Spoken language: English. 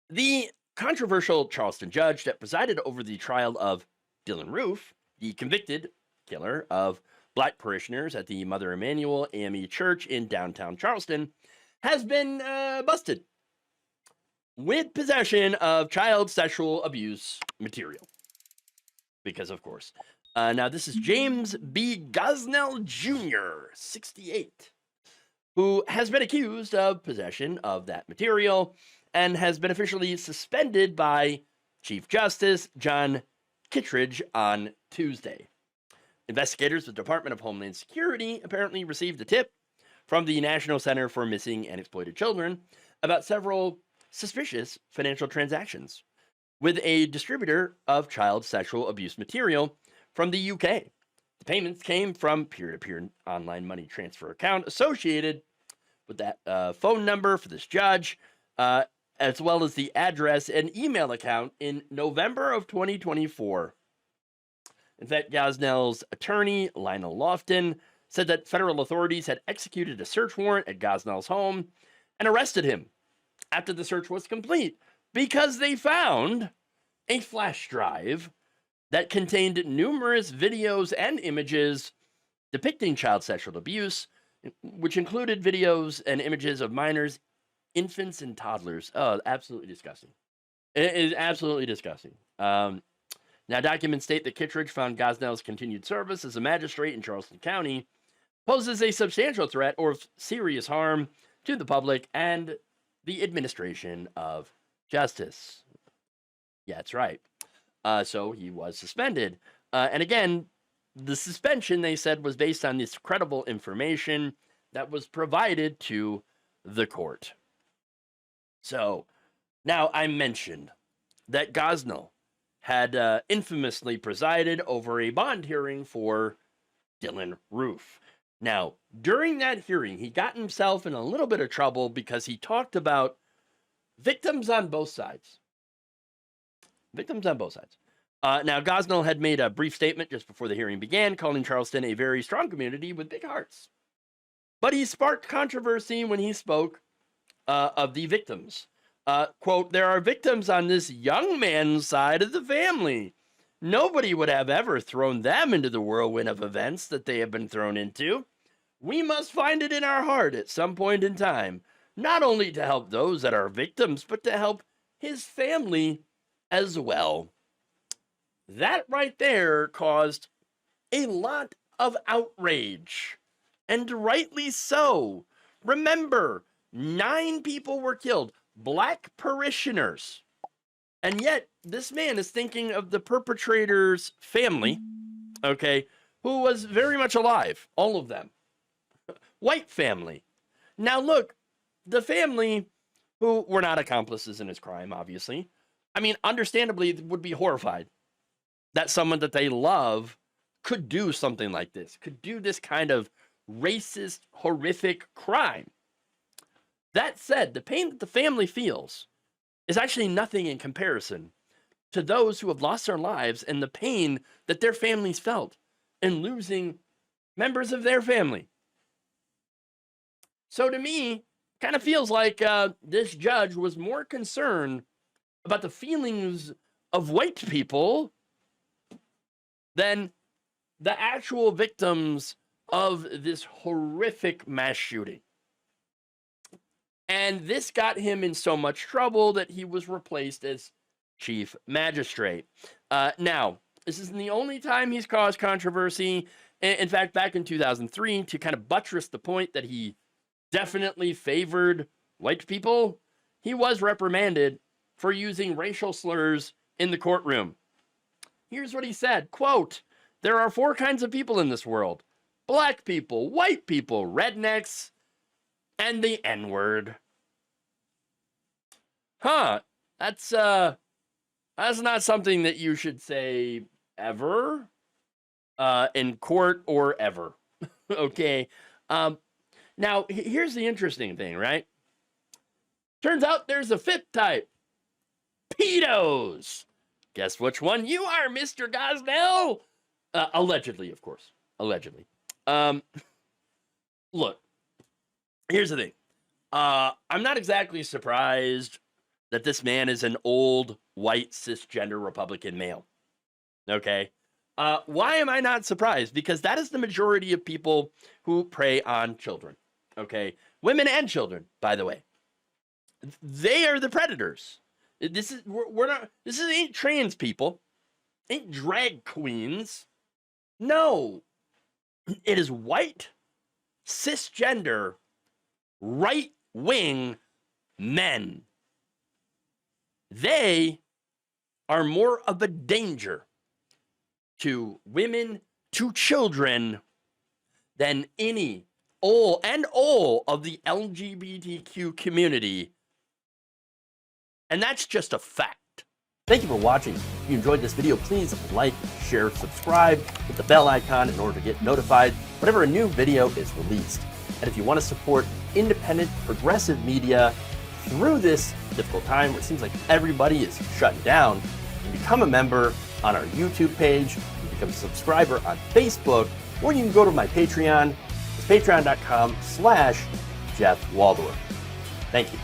The controversial Charleston judge that presided over the trial of Dylann Roof, the convicted killer of black parishioners at the Mother Emanuel AME Church in downtown Charleston, has been busted with possession of child sexual abuse material. Because, of course. Now, this is James B. Gosnell Jr., 68, who has been accused of possession of that material and has been officially suspended by Chief Justice John Kittredge on Tuesday. Investigators with the Department of Homeland Security apparently received a tip from the National Center for Missing and Exploited Children about several suspicious financial transactions with a distributor of child sexual abuse material from the UK. The payments came from peer-to-peer online money transfer account associated with that phone number for this judge, as well as the address and email account in November of 2024. In fact, Gosnell's attorney, Lionel Lofton, said that federal authorities had executed a search warrant at Gosnell's home and arrested him after the search was complete because they found a flash drive that contained numerous videos and images depicting child sexual abuse, which included videos and images of minors, infants, and toddlers. Oh, absolutely disgusting. It is absolutely disgusting. Now, documents state that Kittredge found Gosnell's continued service as a magistrate in Charleston County poses a substantial threat or serious harm to the public and the administration of justice. Yeah, that's right. So he was suspended. And again, the suspension, they said, was based on this credible information that was provided to the court. So now I mentioned that Gosnell had infamously presided over a bond hearing for Dylann Roof. Now, during that hearing, he got himself in a little bit of trouble because he talked about victims on both sides. Victims on both sides. Now, Gosnell had made a brief statement just before the hearing began, calling Charleston a very strong community with big hearts. But he sparked controversy when he spoke of the victims. Quote, "There are victims on this young man's side of the family. Nobody would have ever thrown them into the whirlwind of events that they have been thrown into. We must find it in our heart at some point in time, not only to help those that are victims, but to help his family as well." That right there caused a lot of outrage, and rightly so. Remember, 9 people were killed, black parishioners. And yet, this man is thinking of the perpetrator's family, okay, who was very much alive, all of them. White family. Now, look, the family who were not accomplices in his crime, obviously, I mean, understandably, would be horrified that someone that they love could do something like this, could do this kind of racist, horrific crime. That said, the pain that the family feels is actually nothing in comparison to those who have lost their lives and the pain that their families felt in losing members of their family. So to me, kind of feels like this judge was more concerned about the feelings of white people than the actual victims of this horrific mass shooting. And this got him in so much trouble that he was replaced as chief magistrate. Now, this isn't the only time he's caused controversy. In fact, back in 2003, to kind of buttress the point that he definitely favored white people, he was reprimanded for using racial slurs in the courtroom. Here's what he said, quote, "There are 4 kinds of people in this world: black people, white people, rednecks, and the N-word." Huh, that's not something that you should say ever in court or ever. Okay. Now, here's the interesting thing, right? Turns out there's a 5th type. Pedos. Guess which one you are, Mr. Gosnell? Allegedly, of course. Allegedly. Look, here's the thing. I'm not exactly surprised that this man is an old, white, cisgender Republican male. Okay? Why am I not surprised? Because that is the majority of people who prey on children. Okay? Women and children, by the way. They are the predators. This ain't trans people. Ain't drag queens. No. It is white, cisgender, right-wing men. They are more of a danger to women, to children, than all of the LGBTQ community. And that's just a fact. Thank you for watching. If you enjoyed this video, please like, share, subscribe, hit the bell icon in order to get notified whenever a new video is released. And if you want to support independent, progressive media through this difficult time where it seems like everybody is shutting down, you can become a member on our YouTube page, you can become a subscriber on Facebook, or you can go to my Patreon. It's patreon.com/Jeff Waldorf. Thank you.